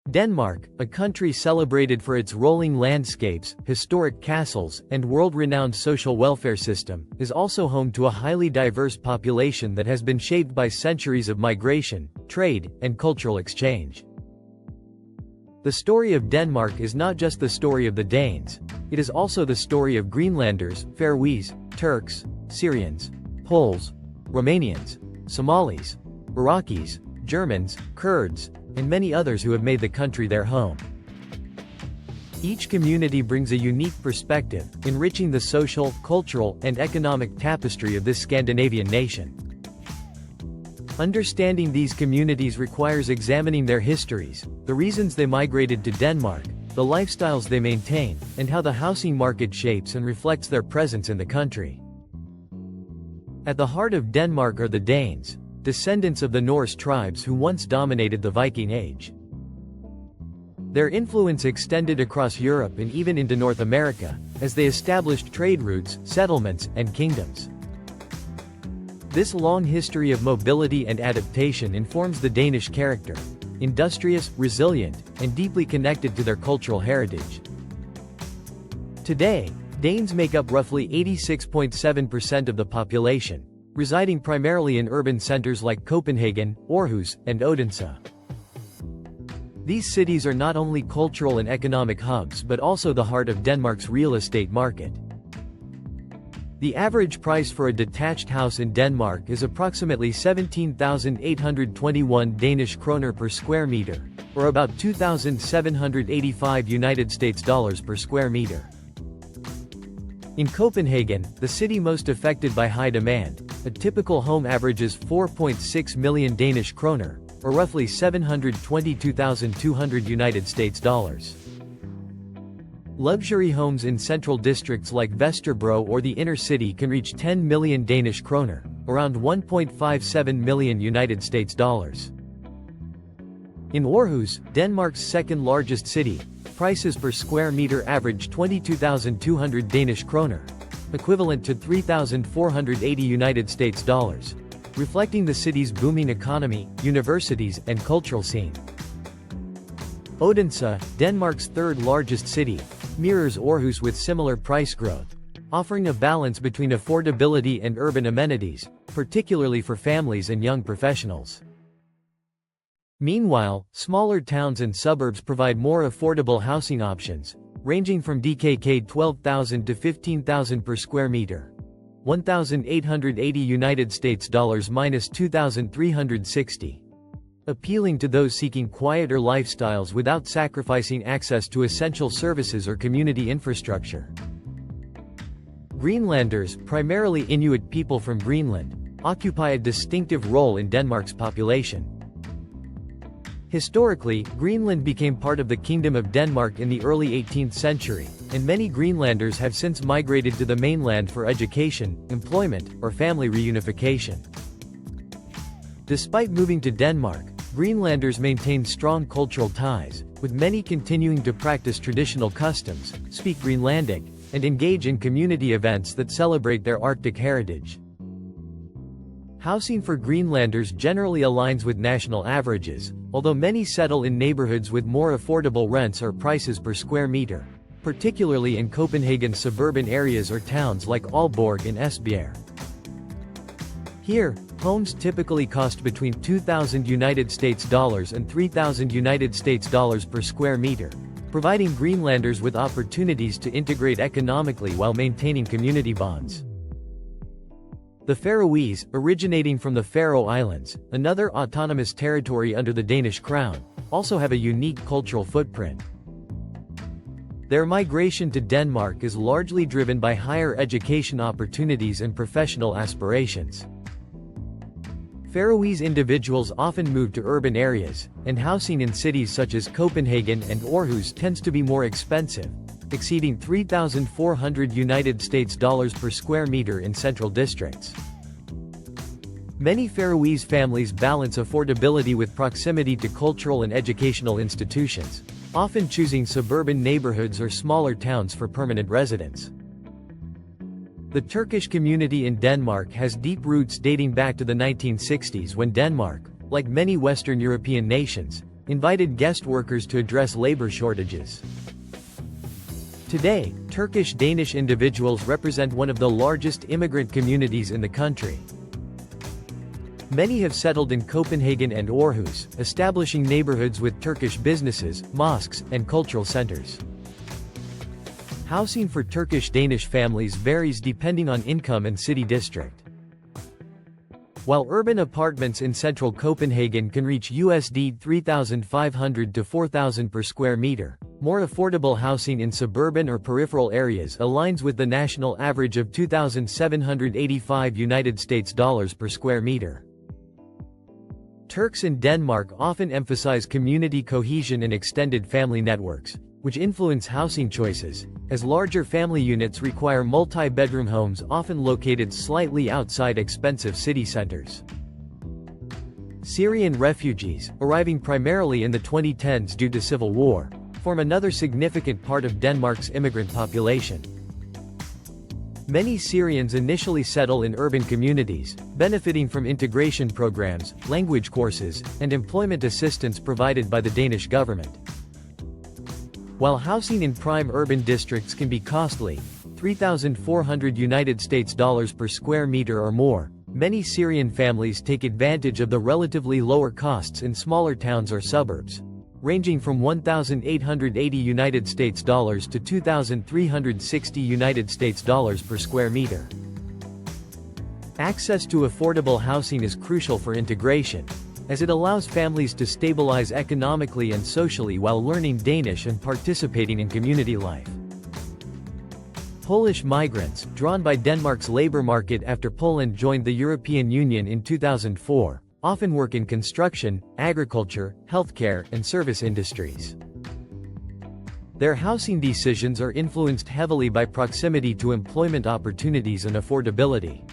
Denmark, a country celebrated for its rolling landscapes, historic castles, and world-renowned social welfare system, is also home to a highly diverse population that has been shaped by centuries of migration, trade, and cultural exchange. The story of Denmark is not just the story of the Danes, it is also the story of Greenlanders, Faroese, Turks, Syrians, Poles, Romanians, Somalis, Iraqis, Germans, Kurds, and many others who have made the country their home. Each community brings a unique perspective, enriching the social, cultural, and economic tapestry of this Scandinavian nation. Understanding these communities requires examining their histories, the reasons they migrated to Denmark, the lifestyles they maintain, and how the housing market shapes and reflects their presence in the country. At the heart of Denmark are the Danes, descendants of the Norse tribes who once dominated the Viking Age. Their influence extended across Europe and even into North America, as they established trade routes, settlements, and kingdoms. This long history of mobility and adaptation informs the Danish character: industrious, resilient, and deeply connected to their cultural heritage. Today, Danes make up roughly 86.7% of the population, residing primarily in urban centers like Copenhagen, Aarhus, and Odense. These cities are not only cultural and economic hubs but also the heart of Denmark's real estate market. The average price for a detached house in Denmark is approximately 17,821 Danish kroner per square meter, or about 2,785 United States dollars per square meter. In Copenhagen, the city most affected by high demand, a typical home averages 4.6 million Danish kroner, or roughly 722,200 United States dollars. Luxury homes in central districts like Vesterbro or the inner city can reach 10 million Danish kroner, around 1.57 million United States dollars. In Aarhus, Denmark's second largest city, prices per square meter average 22,200 Danish kroner, equivalent to 3,480 United States dollars, reflecting the city's booming economy, universities, and cultural scene. Odense, Denmark's third largest city, mirrors Aarhus with similar price growth, offering a balance between affordability and urban amenities, particularly for families and young professionals. Meanwhile, smaller towns and suburbs provide more affordable housing options, ranging from DKK 12,000 to 15,000 per square meter, 1,880 United States dollars minus 2,360. Appealing to those seeking quieter lifestyles without sacrificing access to essential services or community infrastructure. Greenlanders, primarily Inuit people from Greenland, occupy a distinctive role in Denmark's population. Historically, Greenland became part of the Kingdom of Denmark in the early 18th century, and many Greenlanders have since migrated to the mainland for education, employment, or family reunification. Despite moving to Denmark, Greenlanders maintain strong cultural ties, with many continuing to practice traditional customs, speak Greenlandic, and engage in community events that celebrate their Arctic heritage. Housing for Greenlanders generally aligns with national averages, although many settle in neighborhoods with more affordable rents or prices per square meter, particularly in Copenhagen's suburban areas or towns like Aalborg and Esbjerg. Here, homes typically cost between 2,000 United States dollars and 3,000 United States dollars per square meter, providing Greenlanders with opportunities to integrate economically while maintaining community bonds. The Faroese, originating from the Faroe Islands, another autonomous territory under the Danish crown, also have a unique cultural footprint. Their migration to Denmark is largely driven by higher education opportunities and professional aspirations. Faroese individuals often move to urban areas, and housing in cities such as Copenhagen and Aarhus tends to be more expensive, exceeding 3,400 United States dollars per square meter in central districts. Many Faroese families balance affordability with proximity to cultural and educational institutions, often choosing suburban neighborhoods or smaller towns for permanent residence. The Turkish community in Denmark has deep roots dating back to the 1960s when Denmark, like many Western European nations, invited guest workers to address labor shortages. Today, Turkish-Danish individuals represent one of the largest immigrant communities in the country. Many have settled in Copenhagen and Aarhus, establishing neighborhoods with Turkish businesses, mosques, and cultural centers. Housing for Turkish-Danish families varies depending on income and city district. While urban apartments in central Copenhagen can reach USD 3,500 to 4,000 per square meter, more affordable housing in suburban or peripheral areas aligns with the national average of $2,785 per square meter. Turks in Denmark often emphasize community cohesion and extended family networks, which influence housing choices, as larger family units require multi-bedroom homes often located slightly outside expensive city centers. Syrian refugees, arriving primarily in the 2010s due to civil war, form another significant part of Denmark's immigrant population. Many Syrians initially settle in urban communities, benefiting from integration programs, language courses, and employment assistance provided by the Danish government. While housing in prime urban districts can be costly, $3,400 per square meter or more, many Syrian families take advantage of the relatively lower costs in smaller towns or suburbs, ranging from $1,880 to $2,360 per square meter. Access to affordable housing is crucial for integration, as it allows families to stabilize economically and socially while learning Danish and participating in community life. Polish migrants, drawn by Denmark's labor market after Poland joined the European Union in 2004, often work in construction, agriculture, healthcare, and service industries. Their housing decisions are influenced heavily by proximity to employment opportunities and affordability.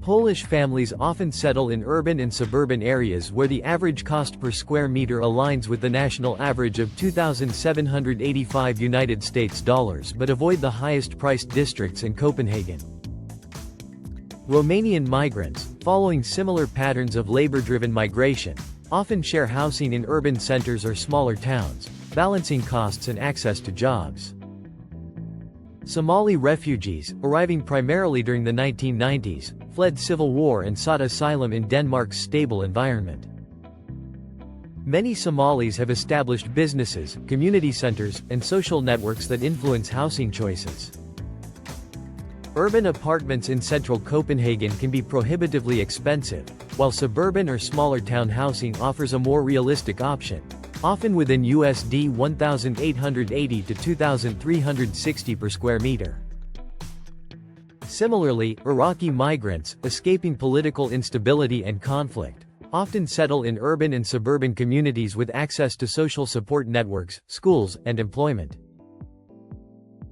Polish families often settle in urban and suburban areas where the average cost per square meter aligns with the national average of $2,785 but avoid the highest-priced districts in Copenhagen. Romanian migrants, following similar patterns of labor-driven migration, often share housing in urban centers or smaller towns, balancing costs and access to jobs. Somali refugees, arriving primarily during the 1990s, fled civil war and sought asylum in Denmark's stable environment. Many Somalis have established businesses, community centers, and social networks that influence housing choices. Urban apartments in central Copenhagen can be prohibitively expensive, while suburban or smaller town housing offers a more realistic option, often within USD 1,880 to 2,360 per square meter. Similarly, Iraqi migrants, escaping political instability and conflict, often settle in urban and suburban communities with access to social support networks, schools, and employment.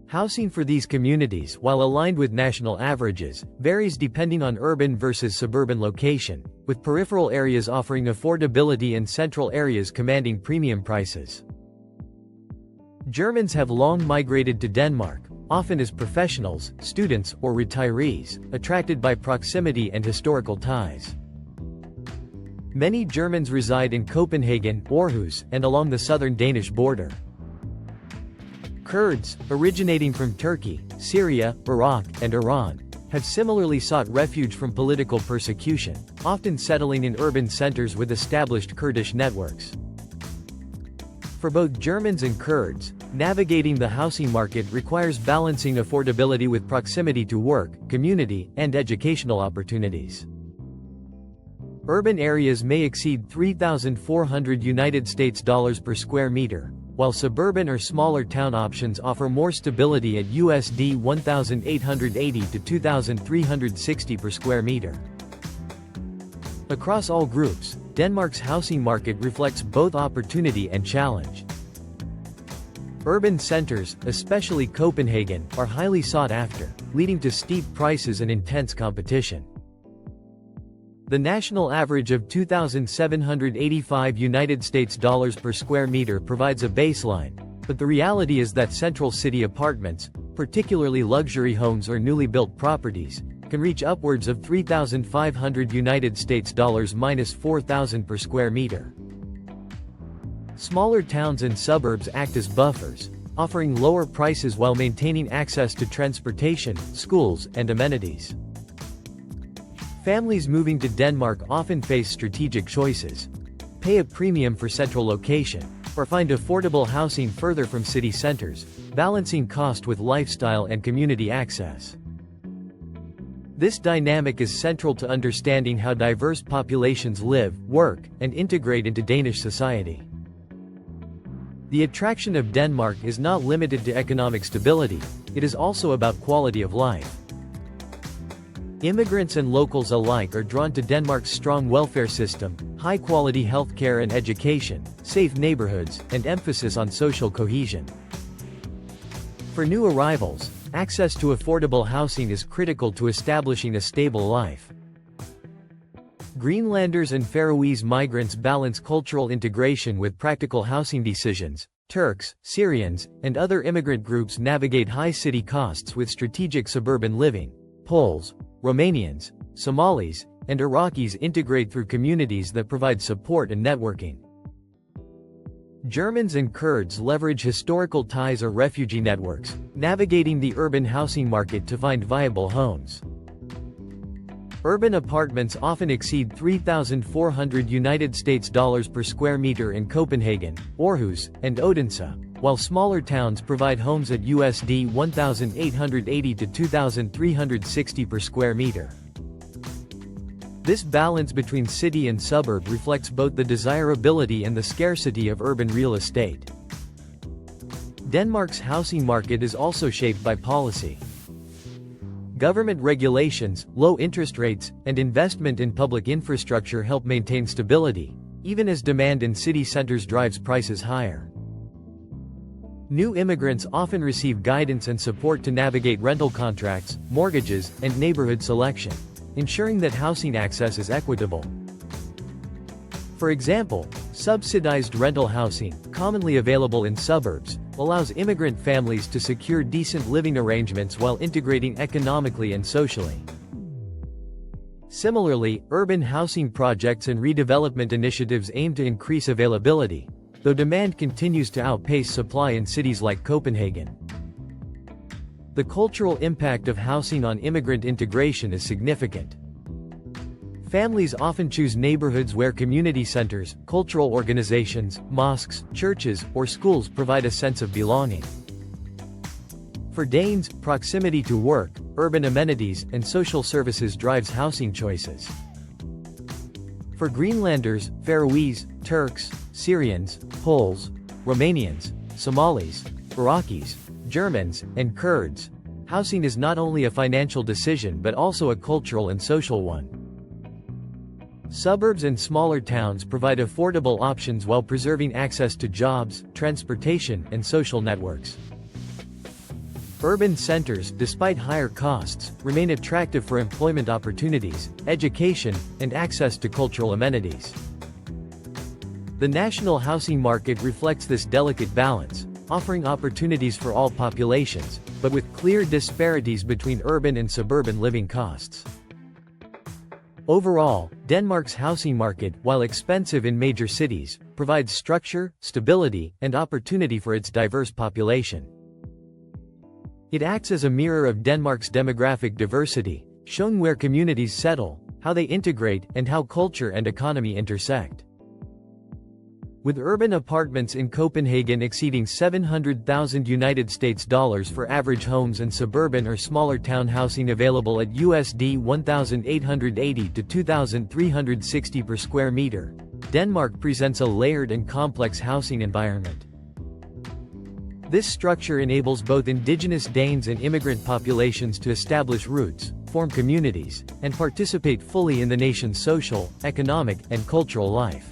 Housing for these communities, while aligned with national averages, varies depending on urban versus suburban location, with peripheral areas offering affordability and central areas commanding premium prices. Germans have long migrated to Denmark, often as professionals, students, or retirees, attracted by proximity and historical ties. Many Germans reside in Copenhagen, Aarhus, and along the southern Danish border. Kurds, originating from Turkey, Syria, Iraq, and Iran, have similarly sought refuge from political persecution, often settling in urban centers with established Kurdish networks. For both Germans and Kurds, navigating the housing market requires balancing affordability with proximity to work, community, and educational opportunities. Urban areas may exceed $3,400 per square meter, while suburban or smaller town options offer more stability at USD 1,880 to 2,360 per square meter. Across all groups, Denmark's housing market reflects both opportunity and challenge. Urban centers, especially Copenhagen, are highly sought after, leading to steep prices and intense competition. The national average of $2,785 per square meter provides a baseline, but the reality is that central city apartments, particularly luxury homes or newly built properties, can reach upwards of $3,500 minus $4,000 per square meter. Smaller towns and suburbs act as buffers, offering lower prices while maintaining access to transportation, schools, and amenities. Families moving to Denmark often face strategic choices: pay a premium for central location, or find affordable housing further from city centers, balancing cost with lifestyle and community access. This dynamic is central to understanding how diverse populations live, work, and integrate into Danish society. The attraction of Denmark is not limited to economic stability, it is also about quality of life. Immigrants and locals alike are drawn to Denmark's strong welfare system, high-quality healthcare and education, safe neighborhoods, and emphasis on social cohesion. For new arrivals, access to affordable housing is critical to establishing a stable life. Greenlanders and Faroese migrants balance cultural integration with practical housing decisions. Turks, Syrians, and other immigrant groups navigate high city costs with strategic suburban living. Poles, Romanians, Somalis, and Iraqis integrate through communities that provide support and networking. Germans and Kurds leverage historical ties or refugee networks, navigating the urban housing market to find viable homes. Urban apartments often exceed $3,400 per square meter in Copenhagen, Aarhus, and Odense, while smaller towns provide homes at USD $1,880 to $2,360 per square meter. This balance between city and suburb reflects both the desirability and the scarcity of urban real estate. Denmark's housing market is also shaped by policy. Government regulations, low interest rates, and investment in public infrastructure help maintain stability, even as demand in city centers drives prices higher. New immigrants often receive guidance and support to navigate rental contracts, mortgages, and neighborhood selection, ensuring that housing access is equitable. For example, subsidized rental housing, commonly available in suburbs, allows immigrant families to secure decent living arrangements while integrating economically and socially. Similarly, urban housing projects and redevelopment initiatives aim to increase availability, though demand continues to outpace supply in cities like Copenhagen. The cultural impact of housing on immigrant integration is significant. Families often choose neighborhoods where community centers, cultural organizations, mosques, churches, or schools provide a sense of belonging. For Danes, proximity to work, urban amenities, and social services drives housing choices. For Greenlanders, Faroese, Turks, Syrians, Poles, Romanians, Somalis, Iraqis, Germans, and Kurds, housing is not only a financial decision but also a cultural and social one. Suburbs and smaller towns provide affordable options while preserving access to jobs, transportation, and social networks. Urban centers, despite higher costs, remain attractive for employment opportunities, education, and access to cultural amenities. The national housing market reflects this delicate balance, offering opportunities for all populations, but with clear disparities between urban and suburban living costs. Overall, Denmark's housing market, while expensive in major cities, provides structure, stability, and opportunity for its diverse population. It acts as a mirror of Denmark's demographic diversity, showing where communities settle, how they integrate, and how culture and economy intersect. With urban apartments in Copenhagen exceeding $700,000 for average homes and suburban or smaller town housing available at USD $1,880 to $2,360 per square meter, Denmark presents a layered and complex housing environment. This structure enables both indigenous Danes and immigrant populations to establish roots, form communities, and participate fully in the nation's social, economic, and cultural life.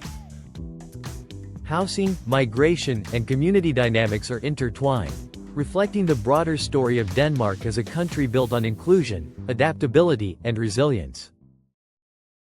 Housing, migration, and community dynamics are intertwined, reflecting the broader story of Denmark as a country built on inclusion, adaptability, and resilience.